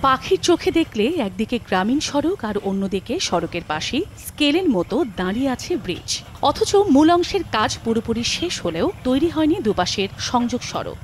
পাখির চোখে দেখলে একদিকে গ্রামীণ সড়ক আর অন্যদিকে সড়কের পাশেই স্কেলের মতো দাঁড়িয়ে আছে ব্রিজ। অথচ মূল অংশের কাজ পুরোপুরি শেষ হলেও তৈরি হয়নি দুপাশের সংযোগ সড়ক।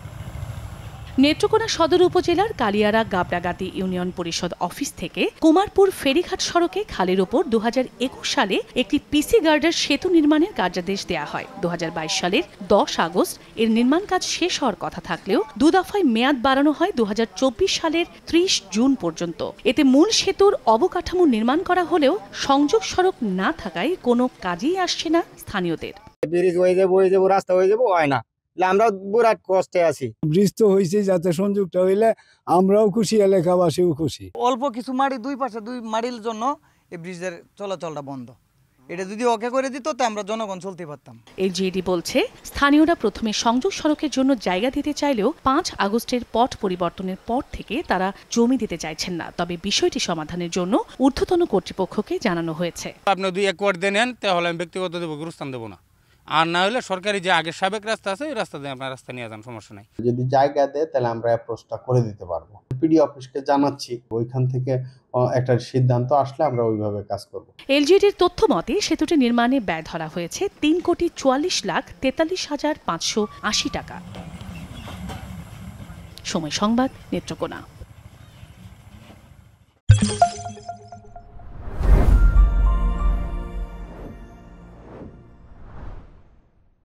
নেত্রকোনা সদর উপজেলার কালিয়ারা গাবড়াগাতি ইউনিয়ন পরিষদ অফিস থেকে কুমারপুর ফেরিঘাট সড়কে খালের ওপর 2021 সালে একটি পিসি গার্ডার সেতু নির্মাণের কার্যাদেশ দেয়া হয়। 2022 সালের 10 আগস্ট এর নির্মাণ কাজ শেষ হওয়ার কথা থাকলেও দুদফায় মেয়াদ বাড়ানো হয় 2024 সালের 30 জুন পর্যন্ত। এতে মূল সেতুর অবকাঠামো নির্মাণ করা হলেও সংযোগ সড়ক না থাকায় কোনো কাজেই আসছে না স্থানীয়দের। ব্রিজ হয়ে যাবো রাস্তা হয়ে যাবো হয় না, আমরা বিরাট কষ্টে আছি। ব্রিজ তো হয়েছে, যাতে সংযুক্ত হইলে আমরাও খুশি, এলাকাবাসীও খুশি। অল্প কিছু মাটি, দুই পাশে দুই মাটির জন্য এই ব্রিজের চলাচলটা বন্ধ। এটা যদি ওকে করে দিত তা আমরা জনগণ চলতে পারতাম। এলজিইডি বলছে, স্থানীয়রা প্রথমে সংযোগ সড়কের জন্য জায়গা দিতে চাইলেও 5 আগস্টের পট পরিবর্তনের পর থেকে তারা জমি দিতে চাইছেন না। তবে বিষয়টি সমাধানের জন্য ঊর্ধ্বতন কর্তৃপক্ষকে জানানো হয়েছে। আপনি 2 একর দিয়ে নেন, তাহলে আমি ব্যক্তিগত গুরুস্থান দেবো না, আর না হলে সরকারি যে আগের সাবেক রাস্তা আছে ওই রাস্তা দিয়ে আপনার রাস্তা নিয়ে যান, সমস্যা নাই। যদি জায়গা দেয় তাহলে আমরা অ্যাপ্রোচটা করে দিতে পারবো। পিডি অফিসকে জানাচ্ছি, ওইখান থেকে একটা সিদ্ধান্ত আসলে আমরা ওইভাবে কাজ করব। এলজিইডির তথ্য মতে সেতুটি নির্মাণে ব্যয় ধরা হয়েছে 3,44,43,580 টাকা। সময় সংবাদ, নেত্রকোনা।